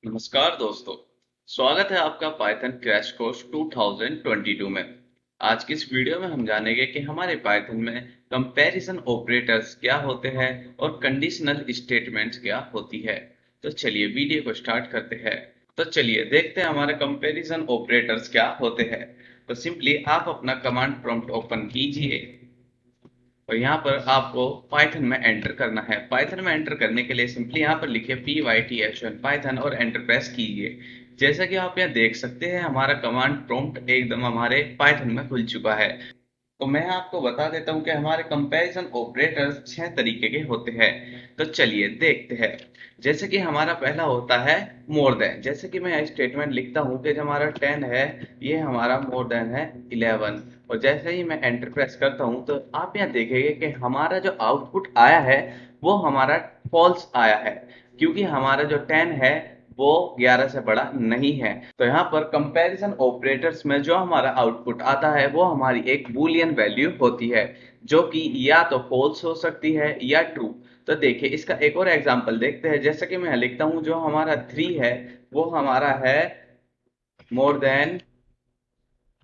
नमस्कार दोस्तों। स्वागत है आपका पाइथन क्रैश कोर्स 2022 में। आज की इस वीडियो में हम जानेंगे कि हमारे पाइथन में कंपैरिजन ऑपरेटर्स क्या होते हैं और कंडीशनल स्टेटमेंट्स क्या होती है। तो चलिए वीडियो को स्टार्ट करते हैं। तो चलिए देखते हैं हमारे कंपैरिजन ऑपरेटर्स क्या होते हैं। तो सिंपली आप अपना कमांड प्रॉम्प्ट ओपन कीजिए और यहाँ पर आपको पाइथन में एंटर करना है। पाइथन में एंटर करने के लिए सिंपली यहाँ पर लिखिए python पाइथन और एंटर प्रेस कीजिए। जैसा कि आप यहाँ देख सकते हैं हमारा कमांड प्रॉम्प्ट एकदम हमारे पाइथन में खुल चुका है। तो मैं आपको बता देता हूँ कि हमारे कंपैरिजन ऑपरेटर्स 6 तरीके के होते हैं। तो चलिए देखते हैं। जैसे कि हमारा पहला होता है मोर देन। जैसे कि मैं स्टेटमेंट लिखता हूँ कि जो हमारा 10 है ये हमारा मोर देन है 11। और जैसे ही मैं एंटर प्रेस करता हूँ तो आप यहाँ देखेंगे कि हमारा जो आउटपुट आया है वो हमारा फॉल्स आया है, क्योंकि हमारा जो 10 है वो 11 से बड़ा नहीं है। तो यहाँ पर कंपैरिजन ऑपरेटर्स में जो हमारा आउटपुट आता है वो हमारी एक बूलियन वैल्यू होती है, जो कि या तो फॉल्स हो सकती है या ट्रू। तो देखिए इसका एक और एग्जांपल देखते हैं। जैसे कि मैं लिखता हूँ जो हमारा 3 है वो हमारा है मोर देन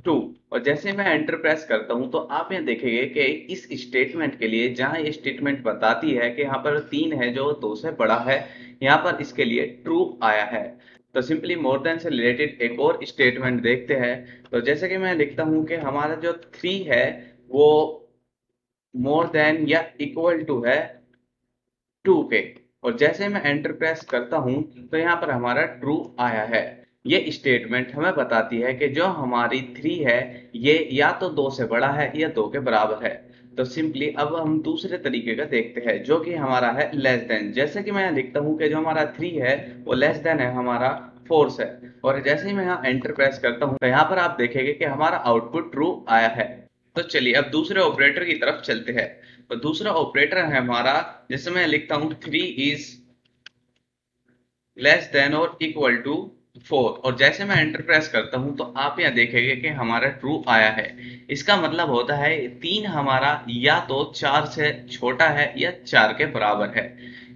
2। और जैसे मैं एंटर प्रेस करता हूं तो आप यहाँ देखेंगे कि इस स्टेटमेंट के लिए जहां ये स्टेटमेंट बताती है कि यहाँ पर 3 है जो 2 से बड़ा है, यहाँ पर इसके लिए ट्रू आया है। तो सिंपली मोर देन से रिलेटेड एक और स्टेटमेंट देखते हैं। तो जैसे कि मैं लिखता हूं कि हमारा जो 3 है वो मोर देन या इक्वल टू है 2 के। और जैसे मैं एंटर प्रेस करता हूं तो यहाँ पर हमारा ट्रू आया है। ये स्टेटमेंट हमें बताती है कि जो हमारी 3 है ये या तो 2 से बड़ा है या 2 के बराबर है। तो सिंपली अब हम दूसरे तरीके का देखते हैं जो कि हमारा है लेस देन। जैसे कि मैं यहाँ लिखता हूँ कि जो हमारा 3 है वो लेस देन है हमारा 4 से। और जैसे ही मैं यहाँ एंटर प्रेस करता हूँ तो यहाँ पर आप देखेंगे कि हमारा आउटपुट ट्रू आया है। तो चलिए अब दूसरे ऑपरेटर की तरफ चलते हैं। तो दूसरा ऑपरेटर है हमारा, जैसे मैं लिखता हूं 3 इज लेस देन और इक्वल टू 4। और जैसे मैं एंटर प्रेस करता हूं तो आप यहाँ देखेंगे कि हमारा ट्रू आया है। इसका मतलब होता है 3 हमारा या तो 4 से छोटा है या 4 के बराबर है।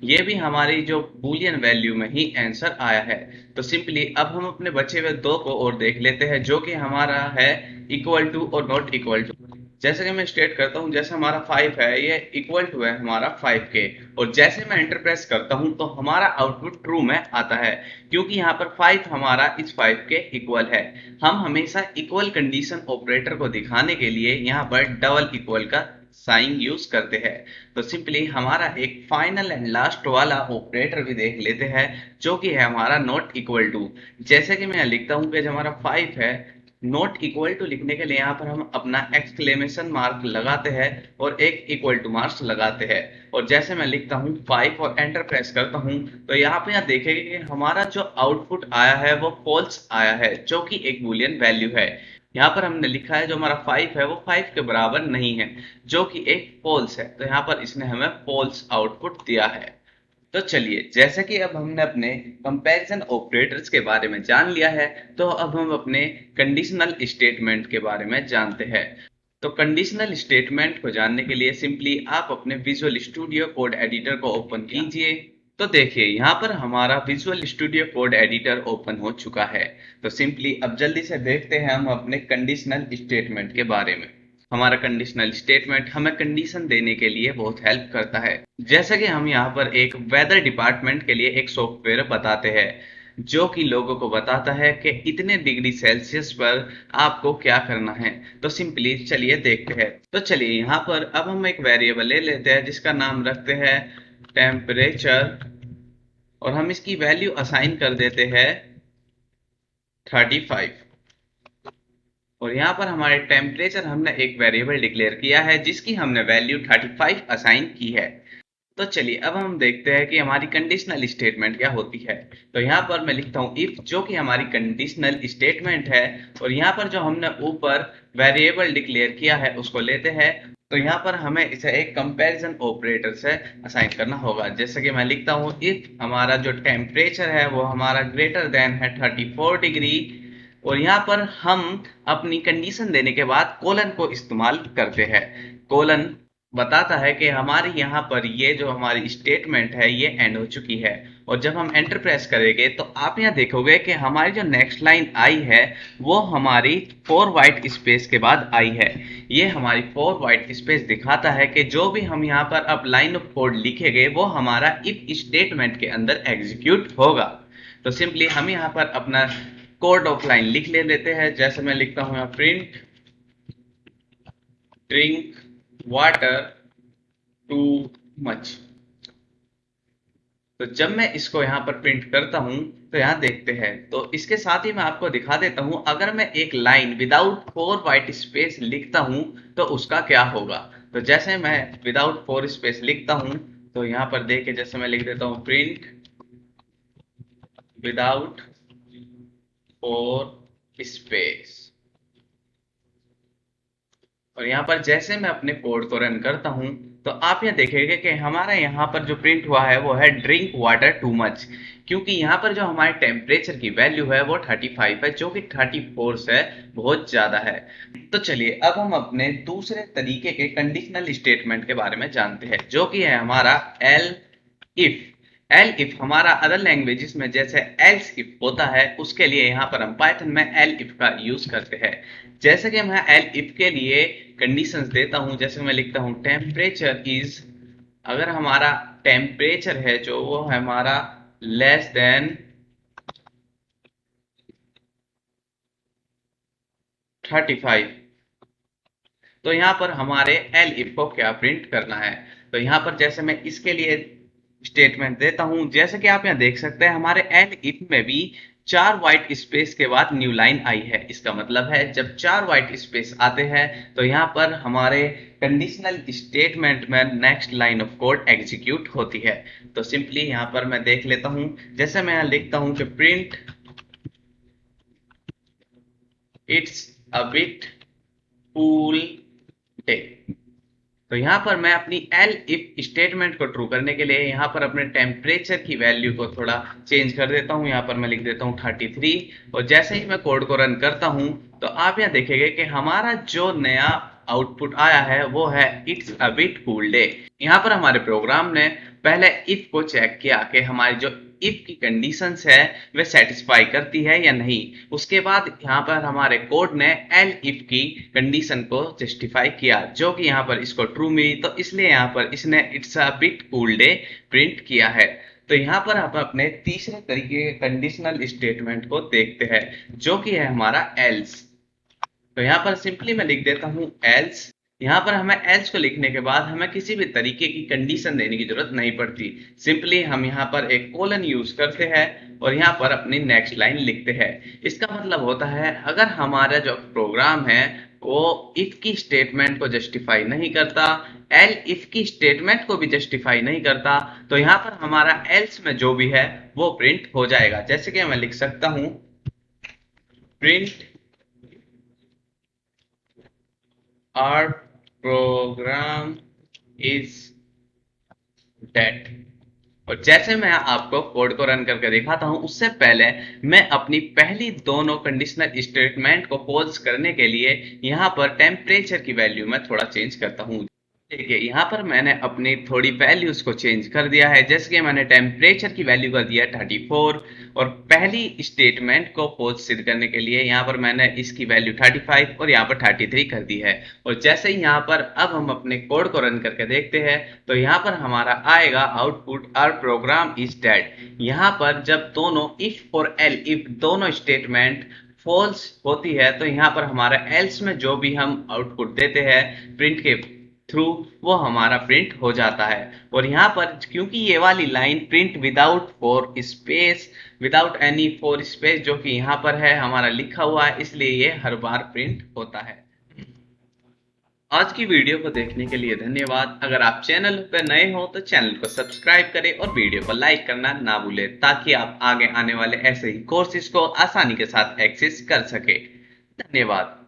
ये भी हमारी जो बूलियन वैल्यू में ही आंसर आया है। तो सिंपली अब हम अपने बचे हुए दो को और देख लेते हैं जो कि हमारा है इक्वल टू और नॉट इक्वल टू। जैसे कि मैं स्टेट करता हूं जैसे हमारा 5 है ये इक्वल टू है हमारा 5 के। और जैसे मैं एंटर प्रेस करता हूं तो हमारा आउटपुट ट्रू में आता है, क्योंकि यहाँ पर 5 हमारा इस 5 के इक्वल है। हम हमेशा इक्वल कंडीशन ऑपरेटर को दिखाने के लिए यहाँ पर डबल इक्वल का साइन यूज करते हैं। तो सिंपली हमारा एक फाइनल एंड लास्ट वाला ऑपरेटर भी देख लेते हैं जो कि है हमारा नॉट इक्वल टू। जैसे कि मैं लिखता हूँ कि जो हमारा 5 है नॉट इक्वल टू लिखने के लिए यहाँ पर हम अपना एक्सक्लेमेशन मार्क लगाते हैं और एक इक्वल टू मार्क्स लगाते हैं। और जैसे मैं लिखता हूँ 5 और एंटर प्रेस करता हूँ तो यहाँ पे यहाँ देखेंगे कि हमारा जो आउटपुट आया है वो फॉल्स आया है, जो कि एक बूलियन वैल्यू है। यहाँ पर हमने लिखा है जो हमारा 5 है वो 5 के बराबर नहीं है, जो कि एक फॉल्स है। तो यहाँ पर इसने हमें फॉल्स आउटपुट दिया है। तो चलिए जैसा कि अब हमने अपने कंपैरिजन ऑपरेटर्स के बारे में जान लिया है, तो अब हम अपने कंडीशनल स्टेटमेंट के बारे में जानते हैं। तो कंडीशनल स्टेटमेंट को जानने के लिए सिंपली आप अपने विजुअल स्टूडियो कोड एडिटर को ओपन कीजिए। तो देखिए यहाँ पर हमारा visual studio code editor open हो चुका है। तो सिंपली अब जल्दी से देखते हैं हम अपने कंडीशनल स्टेटमेंट के बारे में। हमारा कंडीशनल स्टेटमेंट हमें कंडीशन देने के लिए बहुत हेल्प करता है। जैसे कि हम यहाँ पर एक वेदर डिपार्टमेंट के लिए एक सॉफ्टवेयर बताते हैं जो कि लोगों को बताता है कि इतने डिग्री सेल्सियस पर आपको क्या करना है। तो सिंपली चलिए देखते हैं। तो चलिए यहाँ पर अब हम एक वेरिएबल ले लेते हैं जिसका नाम रखते हैं टेम्परेचर। और हम इसकी वैल्यू असाइन कर देते हैं 35। और यहाँ पर हमारे टेम्परेचर हमने एक वेरिएबल डिक्लेयर किया है जिसकी हमने वैल्यू 35 असाइन की है। तो चलिए अब हम देखते हैं कि हमारी कंडीशनल स्टेटमेंट क्या होती है। तो यहाँ पर मैं लिखता हूँ इफ, जो कि हमारी कंडीशनल स्टेटमेंट है। और यहाँ पर जो हमने ऊपर वेरिएबल डिक्लेयर किया है उसको लेते हैं। तो यहाँ पर हमें इसे एक कंपैरिजन ऑपरेटर से असाइन करना होगा। जैसे कि मैं लिखता हूँ इफ हमारा जो टेम्परेचर है वो हमारा ग्रेटर देन है 34 डिग्री। और यहाँ पर हम अपनी कंडीशन देने के बाद कोलन को इस्तेमाल करते हैं। कोलन बताता है कि हमारी यहाँ पर ये जो हमारी स्टेटमेंट है ये एंड हो चुकी है। और जब हम एंटर प्रेस करेंगे तो आप यहाँ देखोगे कि हमारी जो नेक्स्ट लाइन आई है वो हमारी 4 वाइट स्पेस के बाद आई है। ये हमारी 4 वाइट स्पेस दिखाता है कि जो भी हम यहाँ पर अब लाइन ऑफ कोड लिखेंगे वो हमारा इफ स्टेटमेंट के अंदर एग्जीक्यूट होगा। तो सिंपली हम यहाँ पर अपना कोड ऑफ लाइन लिख लेते हैं। जैसे मैं लिखता हूँ यहाँ print drink water too much. तो जब मैं इसको यहाँ पर प्रिंट करता हूँ तो यहाँ देखते हैं, तो इसके साथ ही मैं आपको दिखा देता हूँ अगर मैं एक लाइन विदाउट 4 वाइट स्पेस लिखता हूँ तो उसका क्या होगा। तो जैसे मैं विदाउट 4 स्पेस लिखता हूँ तो यहाँ पर देखिए, जैसे मैं लिख देता हूँ प्रिंट विदाउट 4 स्पेस, और यहाँ पर जैसे मैं अपने कोड को रन करता हूँ तो आप यहाँ देखेंगे कि हमारा यहाँ पर जो प्रिंट हुआ है वो है ड्रिंक वाटर टू मच, क्योंकि यहाँ पर जो हमारे टेम्परेचर की वैल्यू है वो 35 है जो कि 34 से बहुत ज्यादा है। तो चलिए अब हम अपने दूसरे तरीके के कंडीशनल स्टेटमेंट के बारे में जानते हैं, जो कि है हमारा एल इफ। एल इफ हमारा अदर लैंग्वेजेस में जैसे एल्स इफ होता है उसके लिए यहाँ पर हम पाइथन में एल इफ का यूज करते हैं। जैसे कि मैं एल इफ के लिए कंडीशंस देता हूं, जैसे मैं लिखता हूं टेम्परेचर इज, अगर हमारा टेम्परेचर है जो वो है हमारा लेस देन 35, तो यहाँ पर हमारे एल इफ को क्या प्रिंट करना है। तो यहाँ पर जैसे मैं इसके लिए स्टेटमेंट देता हूं, जैसे कि आप यहाँ देख सकते हैं हमारे एल इफ में भी 4 वाइट स्पेस के बाद न्यू लाइन आई है। इसका मतलब है जब 4 वाइट स्पेस आते हैं तो यहाँ पर हमारे कंडीशनल स्टेटमेंट में next line of code execute होती है। तो सिंपली यहाँ पर मैं देख लेता हूं, जैसे मैं यहाँ लिखता हूं कि print it's a bit cool day. तो यहाँ पर मैं अपनी एल इफ स्टेटमेंट को ट्रू करने के लिए यहाँ पर अपने टेम्परेचर की वैल्यू को थोड़ा चेंज कर देता हूँ। यहाँ पर मैं लिख देता हूँ 33, और जैसे ही मैं कोड को रन करता हूँ तो आप यहाँ देखेंगे कि हमारा जो नया आउटपुट आया है वो है it's a bit cool day. यहाँ पर हमारे प्रोग्राम ने पहले इफ को चेक किया कि हमारी जो इफ की कंडीशंस है वे सेटिस्फाई करती है या नहीं। उसके बाद यहाँ पर हमारे कोड ने एल इफ की कंडीशन को जस्टिफाई किया जो कि यहाँ पर इसको ट्रू मिली, तो इसलिए यहाँ पर इसने it's a bit cool day print किया है। तो यहाँ पर हम अपने तीसरे तरीके के कंडीशनल स्टेटमेंट को देखते हैं जो कि है हमारा एल्स। तो यहाँ पर सिंपली मैं लिख देता हूँ एल्स। यहाँ पर हमें एल्स को लिखने के बाद हमें किसी भी तरीके की कंडीशन देने की जरूरत नहीं पड़ती। सिंपली हम यहाँ पर एक कोलन यूज करते हैं और यहाँ पर अपनी नेक्स्ट लाइन लिखते हैं। इसका मतलब होता है अगर हमारा जो प्रोग्राम है वो इफ की स्टेटमेंट को जस्टिफाई नहीं करता, एल इफ की स्टेटमेंट को भी जस्टिफाई नहीं करता, तो यहाँ पर हमारा एल्स में जो भी है वो प्रिंट हो जाएगा। जैसे कि मैं लिख सकता हूँ print our program is dead। और जैसे मैं आपको कोड को रन करके दिखाता हूं उससे पहले मैं अपनी पहली दोनों कंडीशनल स्टेटमेंट को पॉज करने के लिए यहां पर टेम्परेचर की वैल्यू में थोड़ा चेंज करता हूं। देखिए यहाँ पर मैंने अपनी थोड़ी वैल्यूज को चेंज कर दिया है, जैसे कि मैंने टेम्परेचर की वैल्यू कर दिया 34, और पहली स्टेटमेंट को पॉज सिद्ध करने के लिए यहाँ पर मैंने इसकी वैल्यू 35 और यहाँ पर 33 कर दी है। और जैसे ही यहाँ पर अब हम अपने कोड को रन करके देखते हैं तो यहाँ पर हमारा आएगा output our program is dead. यहाँ पर जब दोनों इफ और एल इफ दोनों स्टेटमेंट फॉल्स होती है तो यहाँ पर हमारा एल्स में जो भी हम आउटपुट देते हैं प्रिंट के थ्रू वो हमारा प्रिंट हो जाता है। और यहाँ पर क्योंकि ये वाली line print without four space, without any four space जो कि यहाँ पर है हमारा लिखा हुआ है, इसलिए ये हर बार प्रिंट होता है। आज की वीडियो को देखने के लिए धन्यवाद। अगर आप चैनल पर नए हो तो चैनल को सब्सक्राइब करें और वीडियो को लाइक करना ना भूलें ताकि आप आगे आने वाले ऐसे ही कोर्सेज को आसानी के साथ एक्सेस कर सके। धन्यवाद।